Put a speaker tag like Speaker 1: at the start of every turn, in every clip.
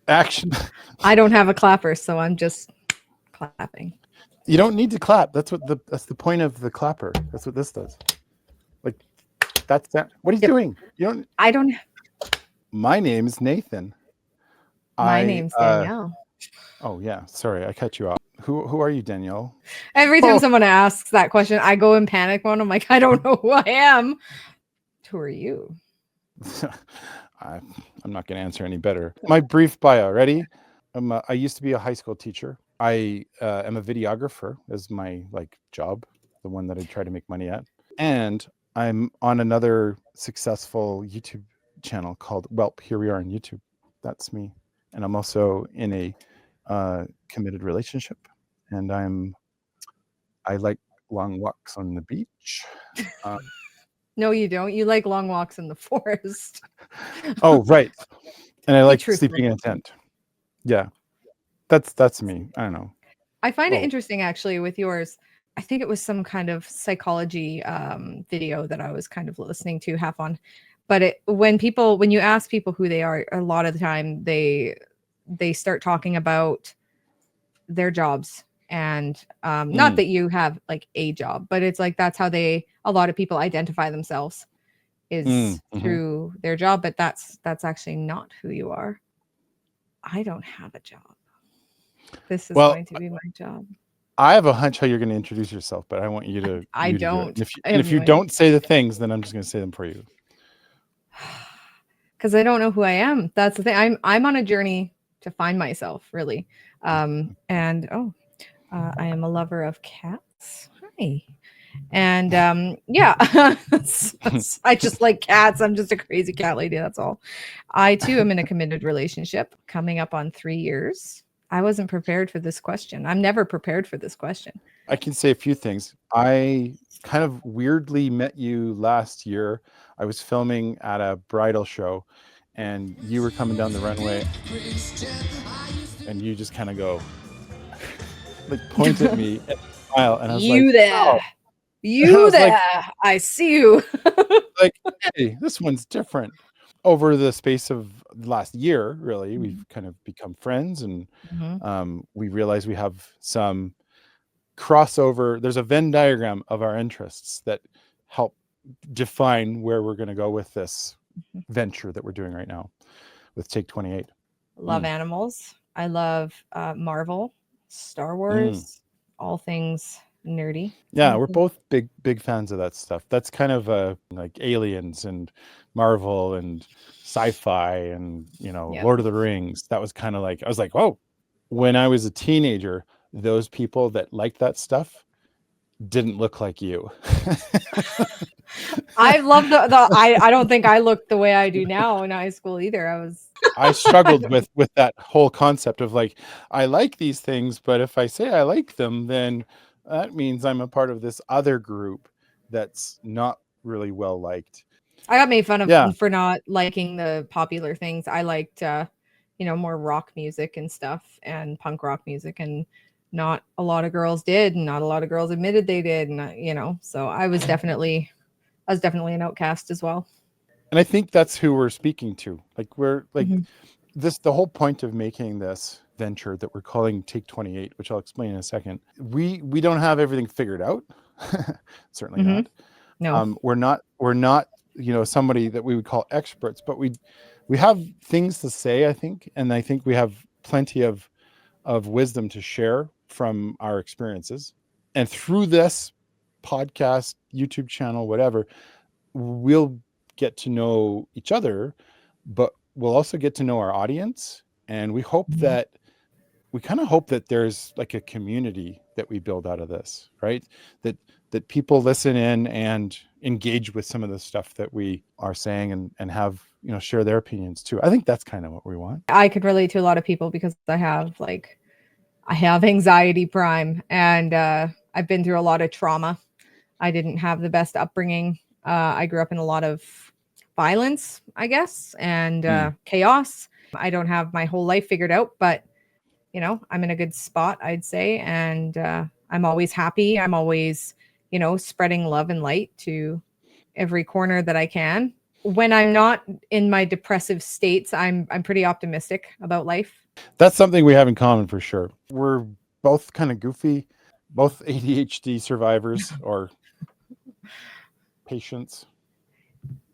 Speaker 1: Action.
Speaker 2: I don't have a clapper, so I'm just clapping.
Speaker 1: You don't need to clap. That's the point of the clapper. That's what this does. Like that's that. What are you
Speaker 2: Yep.
Speaker 1: doing? You don't.
Speaker 2: I don't.
Speaker 1: My name is Nathan.
Speaker 2: My
Speaker 1: I
Speaker 2: name's Danielle.
Speaker 1: Oh yeah, sorry, I cut you off. Who are you, Danielle?
Speaker 2: Every time
Speaker 1: Oh,
Speaker 2: someone asks that question, I go in panic mode. I'm like, I don't know who I am. Who are you?
Speaker 1: I, I'm not going to answer any better. My brief bio. Ready? I used to be a high school teacher. I am a videographer as my like job, the one that I try to make money at, and I'm on another successful YouTube channel called Welp. Here we are on YouTube. That's me, and I'm also in a committed relationship, and I like long walks on the beach. Um,
Speaker 2: No, you don't. You like long walks in the forest.
Speaker 1: oh, right, and I
Speaker 2: Be
Speaker 1: like
Speaker 2: truthful.
Speaker 1: sleeping in a tent. Yeah, that's me. I don't know.
Speaker 2: I find it
Speaker 1: Oh,
Speaker 2: interesting actually with yours. I think it was some kind of psychology video that I was kind of listening to half on. But when you ask people who they are, a lot of the time they start talking about their jobs and not
Speaker 1: mm,
Speaker 2: that you have like a job, but it's like that's how a lot of people identify themselves is
Speaker 1: mhm.
Speaker 2: through their job, but that's actually not who you are. I don't have a job. This is
Speaker 1: Well,
Speaker 2: going to be my job.
Speaker 1: I have a hunch how you're going to introduce yourself, but I want
Speaker 2: I
Speaker 1: you to do it.
Speaker 2: don't. I
Speaker 1: And
Speaker 2: have
Speaker 1: if you
Speaker 2: no idea.
Speaker 1: don't say the things, then I'm just going to say them for you.
Speaker 2: Because I don't know who I am. That's the thing. I'm on a journey to find myself, really. And I am a lover of cats. Hi. And yeah, I just like cats. I'm just a crazy cat lady. That's all. I too am in a committed relationship coming up on 3 years. I wasn't prepared for this question. I'm never prepared for this question.
Speaker 1: I can say a few things. I kind of weirdly met you last year. I was filming at a bridal show, and you were coming down the runway, and you just kind of go, like, point at me and smile, and I was like,
Speaker 2: You there.
Speaker 1: oh, and I
Speaker 2: You
Speaker 1: was
Speaker 2: there. I see you.
Speaker 1: like, hey, this one's different. Over the space of the last year, really,
Speaker 2: Mhm.
Speaker 1: we've kind of become friends, and
Speaker 2: Mhm.
Speaker 1: we realize we have some crossover. There's a Venn diagram of our interests that help define where we're going to go with this venture that we're doing right now with Take 28.
Speaker 2: Love
Speaker 1: Mm,
Speaker 2: animals. I love Marvel, Star
Speaker 1: mm.
Speaker 2: Wars, all things nerdy.
Speaker 1: Yeah, we're
Speaker 2: Mhm.
Speaker 1: both big fans of that stuff. That's kind of like Aliens and Marvel and sci-fi and
Speaker 2: Yep.
Speaker 1: Lord of the Rings. That was kind of like I was like, "Whoa." When I was a teenager, those people that liked that stuff didn't look like you.
Speaker 2: I love I don't think I looked the way I do now in high school either.
Speaker 1: I
Speaker 2: I
Speaker 1: struggled
Speaker 2: don't.
Speaker 1: with that whole concept of like, I like these things, but if I say I like them, then that means I'm a part of this other group that's not really well liked.
Speaker 2: I got made fun of
Speaker 1: Yeah.
Speaker 2: for not liking the popular things. I liked more rock music and stuff and punk rock music and not a lot of girls did and not a lot of girls admitted they did and so I was definitely an outcast as well.
Speaker 1: And I think that's who we're speaking to. Like we're like
Speaker 2: Mhm.
Speaker 1: the whole point of making this venture that we're calling Take 28, which I'll explain in a second. We don't have everything figured out. Certainly
Speaker 2: Mhm.
Speaker 1: not.
Speaker 2: No.
Speaker 1: We're not somebody that we would call experts, but we have things to say, I think, and I think we have plenty of wisdom to share from our experiences. And through this podcast, YouTube channel, whatever, we'll get to know each other, but we'll also get to know our audience. And
Speaker 2: Mhm.
Speaker 1: we kind of hope that there's like a community that we build out of this, right? That that people listen in and engage with some of the stuff that we are saying and have, share their opinions too. I think that's kind of what we want.
Speaker 2: I could relate to a lot of people because I have anxiety prime and I've been through a lot of trauma. I didn't have the best upbringing. I grew up in a lot of violence, I guess, and
Speaker 1: Mm,
Speaker 2: chaos. I don't have my whole life figured out, but I'm in a good spot, I'd say, and I'm always happy. I'm always, spreading love and light to every corner that I can. when I'm not in my depressive states, I'm pretty optimistic about life.
Speaker 1: That's something we have in common for sure. We're both kind of goofy, both ADHD survivors or patients.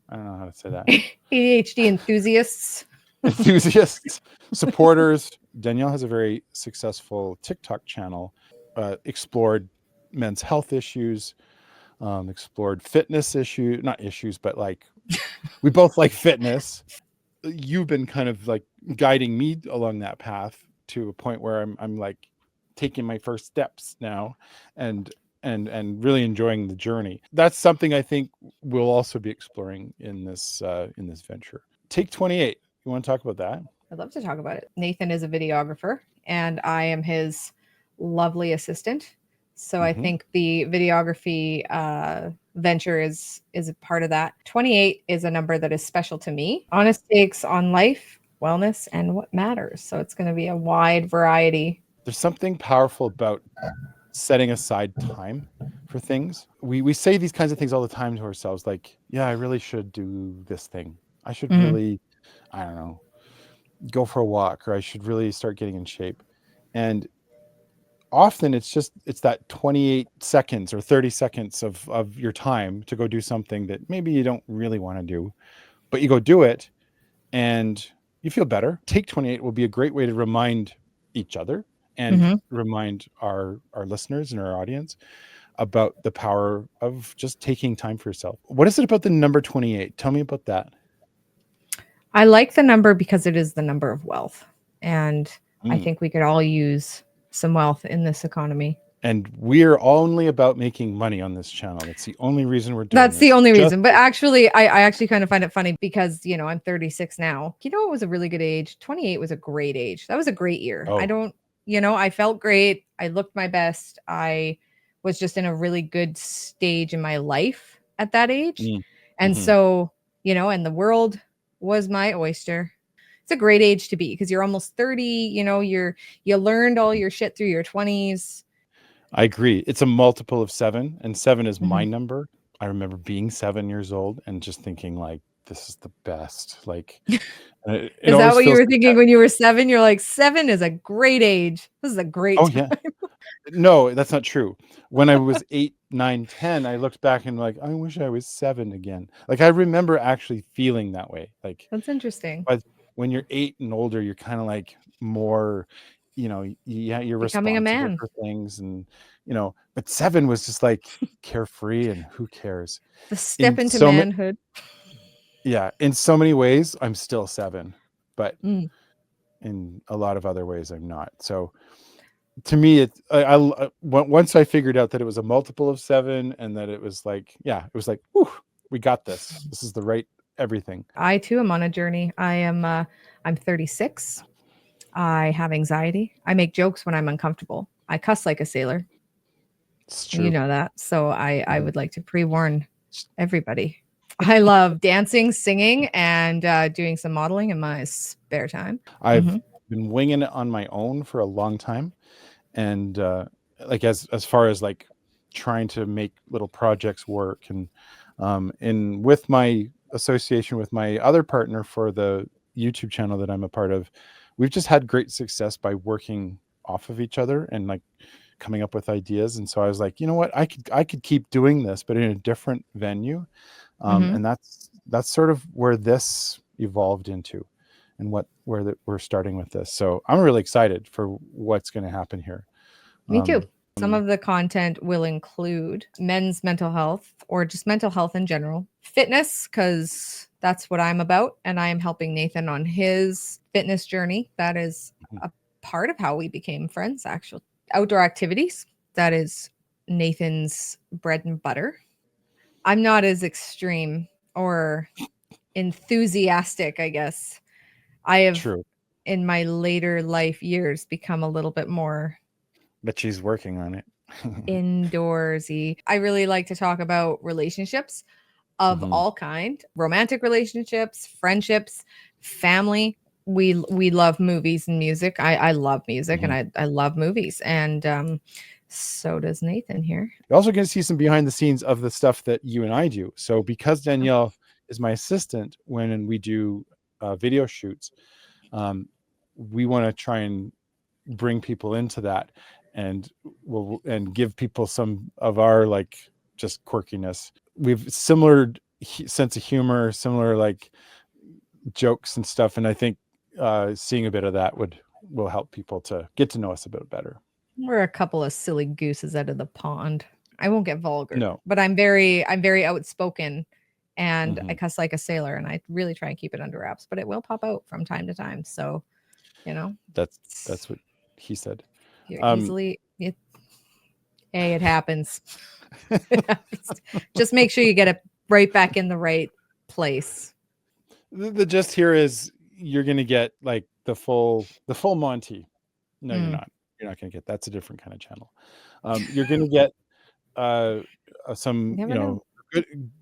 Speaker 1: I don't know how to say that.
Speaker 2: ADHD enthusiasts.
Speaker 1: Enthusiasts, supporters. Danielle has a very successful TikTok channel, explored men's health issues, explored fitness issues, not issues, but like we both like fitness. You've been kind of like guiding me along that path to a point where I'm like taking my first steps now and and really enjoying the journey. That's something I think we'll also be exploring in this venture. Take 28. You want to talk about that?
Speaker 2: I'd love to talk about it. Nathan is a videographer, and I am his lovely assistant. So I
Speaker 1: Mm-hmm.
Speaker 2: think the videography venture is a part of that. 28 is a number that is special to me. Honest takes on life, wellness, and what matters. So it's going to be a wide variety.
Speaker 1: There's something powerful about setting aside time for things. We say these kinds of things all the time to ourselves, like, yeah, I really should do this thing. I should
Speaker 2: Mhm.
Speaker 1: really, I don't know, go for a walk, or I should really start getting in shape. And often it's that 28 seconds or 30 seconds of your time to go do something that maybe you don't really want to do, but you go do it and you feel better. Take 28 will be a great way to remind each other and
Speaker 2: Mhm.
Speaker 1: remind our listeners and our audience about the power of just taking time for yourself. What is it about the number 28? Tell me about that.
Speaker 2: I like the number because it is the number of wealth. And I
Speaker 1: Mm.
Speaker 2: think we could all use some wealth in this economy.
Speaker 1: And we're only about making money on this channel. That's the only reason we're doing
Speaker 2: That's the
Speaker 1: this.
Speaker 2: only
Speaker 1: Just
Speaker 2: reason. But actually, I actually kind of find it funny because, I'm 36 now. It was a really good age. 28 was a great age. That was a great year. I
Speaker 1: oh,
Speaker 2: don't, I felt great. I looked my best. I was just in a really good stage in my life at that age.
Speaker 1: mm,
Speaker 2: And
Speaker 1: mhm.
Speaker 2: so, and the world was my oyster. It's a great age to be because you're almost 30, you learned all your shit through your 20s.
Speaker 1: I agree. It's a multiple of seven, and seven is my
Speaker 2: Mhm.
Speaker 1: number. I remember being 7 years old and just thinking like, this is the best. Like, it
Speaker 2: Is that
Speaker 1: always
Speaker 2: what you
Speaker 1: feels
Speaker 2: were
Speaker 1: like
Speaker 2: thinking when you were 7? You're like, 7 is a great age. This is a great
Speaker 1: oh
Speaker 2: time.
Speaker 1: yeah. No, that's not true. When I was 8, 9, 10, I looked back and like, I wish I was 7 again. Like I remember actually feeling that way. Like,
Speaker 2: That's interesting.
Speaker 1: but when you're 8 and older, you're kind of like more, yeah, you're
Speaker 2: Becoming a
Speaker 1: responsible
Speaker 2: man.
Speaker 1: for things, and but 7 was just like carefree and who cares?
Speaker 2: The step
Speaker 1: In
Speaker 2: into
Speaker 1: so many,
Speaker 2: manhood.
Speaker 1: yeah, in so many ways, I'm still 7, but
Speaker 2: Mm.
Speaker 1: in a lot of other ways, I'm not. So to me, once I figured out that it was a multiple of 7 and that it was like, yeah, it was like, whew, we got this. This is the right everything.
Speaker 2: I too am on a journey. I'm 36. I have anxiety. I make jokes when I'm uncomfortable. I cuss like a sailor.
Speaker 1: It's
Speaker 2: You
Speaker 1: true.
Speaker 2: know that. So I
Speaker 1: Mhm.
Speaker 2: would like to pre-warn everybody. I love dancing, singing, and doing some modeling in my spare time.
Speaker 1: I've
Speaker 2: Hmm.
Speaker 1: been winging it on my own for a long time, and like as far as like trying to make little projects work, and with my association with my other partner for the YouTube channel that I'm a part of, we've just had great success by working off of each other and like coming up with ideas. And so I was like, you know what, I could keep doing this but in a different venue.
Speaker 2: Hmm.
Speaker 1: And that's sort of where this evolved into, and we're starting with this. So I'm really excited for what's going to happen here.
Speaker 2: Me too.
Speaker 1: um,
Speaker 2: Some of the content will include men's mental health or just mental health in general, fitness, because that's what I'm about. And I am helping Nathan on his fitness journey. That is
Speaker 1: mhm.
Speaker 2: a part of how we became friends, actually. Outdoor activities, that is Nathan's bread and butter. I'm not as extreme or enthusiastic, I guess. I have,
Speaker 1: True,
Speaker 2: in my later life years, become a little bit more
Speaker 1: but she's working on it.
Speaker 2: indoorsy. I really like to talk about relationships of
Speaker 1: Mhm,
Speaker 2: all kind, romantic relationships, friendships, family. We love movies and music. I love music and
Speaker 1: mhm.
Speaker 2: I love movies. And so does Nathan here.
Speaker 1: You're also going to see some behind the scenes of the stuff that you and I do. So because Danielle is my assistant when we do video shoots. Um, we want to try and bring people into that, and and give people some of our like just quirkiness. We've similar sense of humor, similar like jokes and stuff, and I think seeing a bit of that will help people to get to know us a bit better.
Speaker 2: We're a couple of silly gooses out of the pond. I won't get vulgar,
Speaker 1: No.
Speaker 2: but I'm very outspoken and I
Speaker 1: Hmm.
Speaker 2: cuss like a sailor and I really try and keep it under wraps, but it will pop out from time to time. So, you know,
Speaker 1: That's what he said.
Speaker 2: you're
Speaker 1: Um,
Speaker 2: easily it hey, it happens. It happens. Just make sure you get it right back in the right place.
Speaker 1: the gist here is you're gonna get like the full Monty. No, you're
Speaker 2: Mm,
Speaker 1: not. You're not gonna get. That's a different kind of channel. You're gonna get uh,
Speaker 2: you
Speaker 1: some
Speaker 2: never know.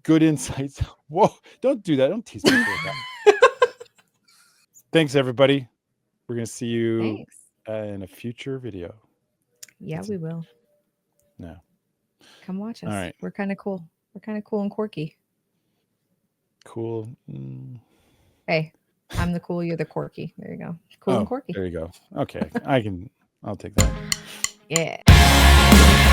Speaker 1: good insights. Whoa! Don't do that. Don't tease people with that. Thanks, everybody. We're gonna see you
Speaker 2: Thanks.
Speaker 1: in a future video.
Speaker 2: Yeah,
Speaker 1: It's
Speaker 2: we will.
Speaker 1: no.
Speaker 2: Come watch
Speaker 1: All
Speaker 2: us.
Speaker 1: right.
Speaker 2: We're kind of cool. We're kind of cool and quirky.
Speaker 1: Cool.
Speaker 2: Hey, I'm the cool, you're the quirky. There you go. Cool and
Speaker 1: Oh,
Speaker 2: quirky.
Speaker 1: there you go. Okay, I can. I'll take that.
Speaker 2: Yeah.